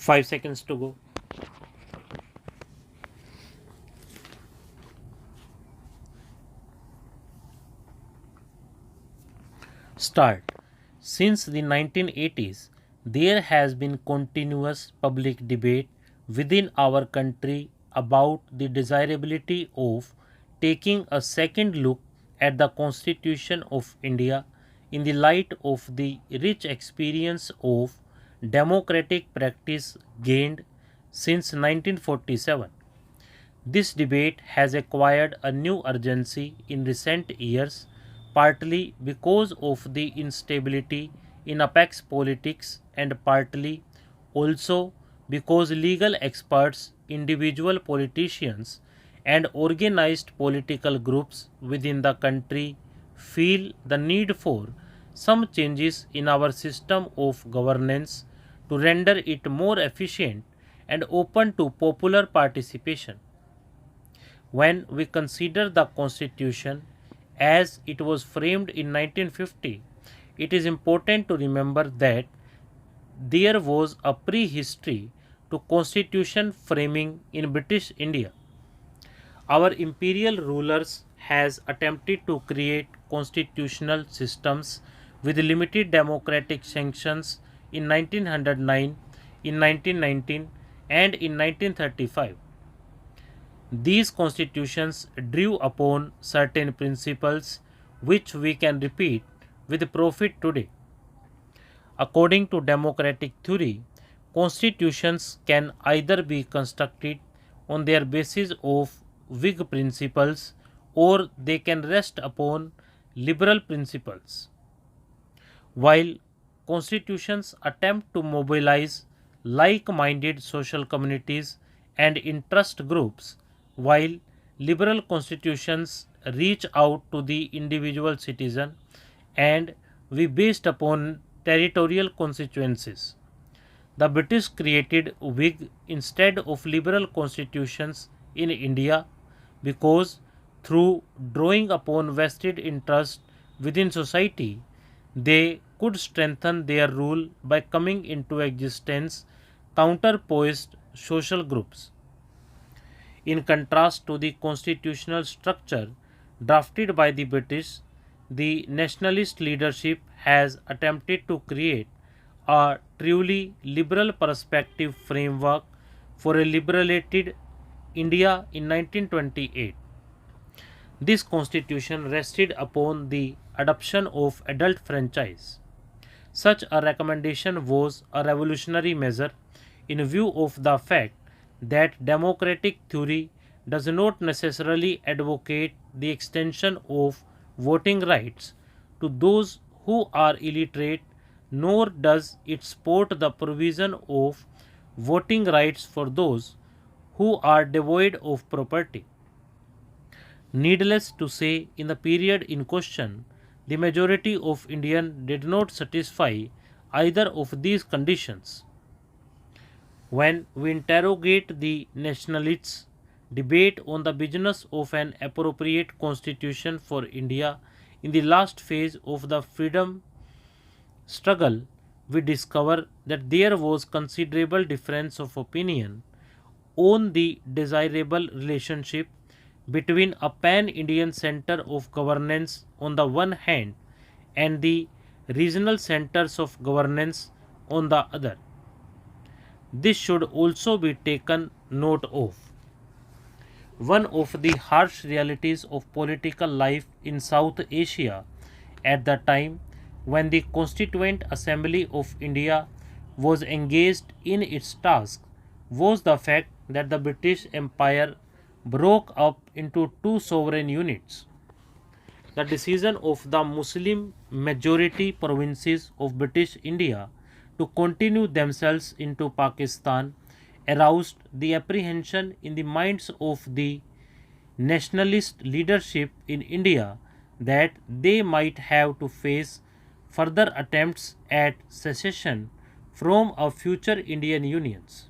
5 seconds to go. Start. Since the 1980s, there has been continuous public debate within our country about the desirability of taking a second look at the Constitution of India in the light of the rich experience of democratic practice gained since 1947. This debate has acquired a new urgency in recent years, partly because of the instability in apex politics and partly also because legal experts, individual politicians, and organized political groups within the country feel the need for some changes in our system of governance to render it more efficient and open to popular participation. When we consider the Constitution as it was framed in 1950, it is important to remember that there was a prehistory to constitution framing in British India. Our imperial rulers has attempted to create constitutional systems with limited democratic sanctions in 1909, in 1919 and in 1935. These constitutions drew upon certain principles which we can repeat with profit today. According to democratic theory, constitutions can either be constructed on their basis of Whig principles or they can rest upon liberal principles. While constitutions attempt to mobilize like minded social communities and interest groups, while liberal constitutions reach out to the individual citizen and we based upon territorial constituencies. The British created Whig instead of liberal constitutions in India because through drawing upon vested interest within society, they could strengthen their rule by coming into existence counterpoised social groups. In contrast to the constitutional structure drafted by the British, the nationalist leadership has attempted to create a truly liberal perspective framework for a liberated India in 1928. This constitution rested upon the adoption of adult franchise. Such a recommendation was a revolutionary measure in view of the fact that democratic theory does not necessarily advocate the extension of voting rights to those who are illiterate, nor does it support the provision of voting rights for those who are devoid of property. Needless to say, in the period in question, the majority of Indians did not satisfy either of these conditions. When we interrogate the nationalists' debate on the business of an appropriate constitution for India in the last phase of the freedom struggle, we discover that there was considerable difference of opinion on the desirable relationship between a pan Indian center of governance on the one hand and the regional centers of governance on the other. This should also be taken note of. One of the harsh realities of political life in South Asia at the time when the Constituent Assembly of India was engaged in its task was the fact that the British Empire broke up into two sovereign units. The decision of the Muslim majority provinces of British India to continue themselves into Pakistan aroused the apprehension in the minds of the nationalist leadership in India that they might have to face further attempts at secession from a future Indian unions.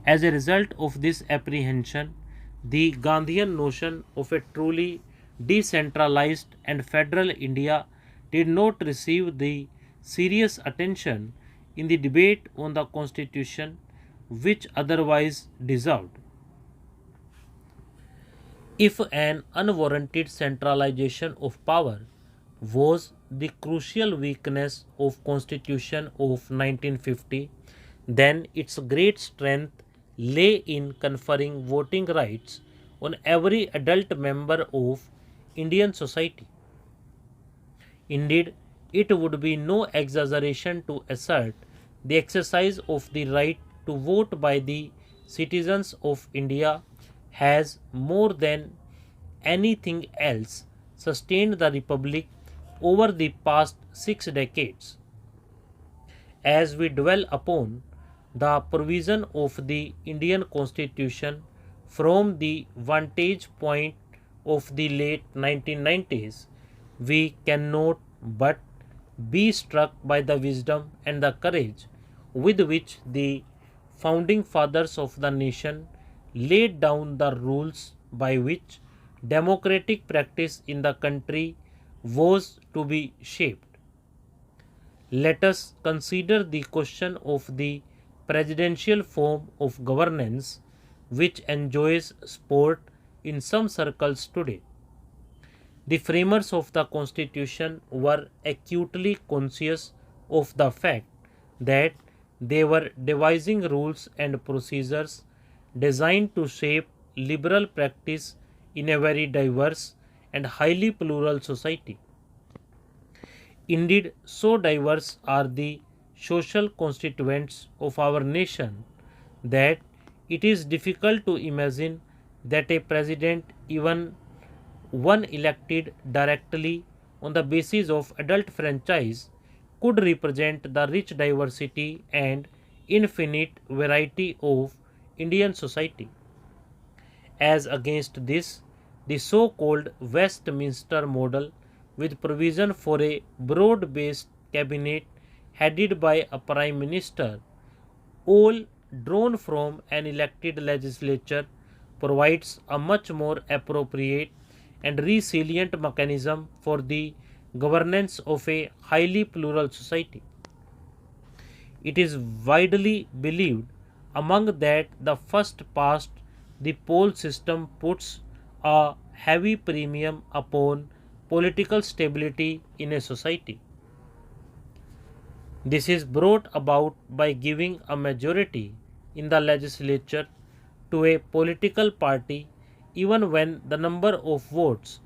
As a result of this apprehension, the Gandhian notion of a truly decentralized and federal India did not receive the serious attention in the debate on the Constitution which otherwise deserved. If an unwarranted centralization of power was the crucial weakness of Constitution of 1950, then its great strength lay in conferring voting rights on every adult member of Indian society. Indeed, it would be no exaggeration to assert the exercise of the right to vote by the citizens of India has more than anything else sustained the Republic over the past 6 decades. As we dwell upon the provision of the Indian Constitution from the vantage point of the late 1990s, we cannot but be struck by the wisdom and the courage with which the founding fathers of the nation laid down the rules by which democratic practice in the country was to be shaped. Let us consider the question of the presidential form of governance which enjoys support in some circles today. The framers of the Constitution were acutely conscious of the fact that they were devising rules and procedures designed to shape liberal practice in a very diverse and highly plural society. Indeed, so diverse are the social constituents of our nation that it is difficult to imagine that a president, even one elected directly on the basis of adult franchise, could represent the rich diversity and infinite variety of Indian society. As against this, the so called Westminster model, with provision for a broad based cabinet headed by a prime minister, all drawn from an elected legislature, provides a much more appropriate and resilient mechanism for the governance of a highly plural society. It is widely believed among that the first past the poll system puts a heavy premium upon political stability in a society. This is brought about by giving a majority in the legislature to a political party even when the number of votes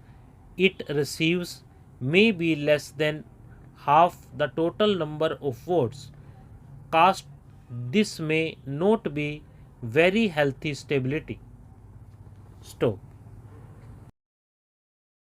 it receives may be less than half the total number of votes cast. This may not be very healthy stability. Stop.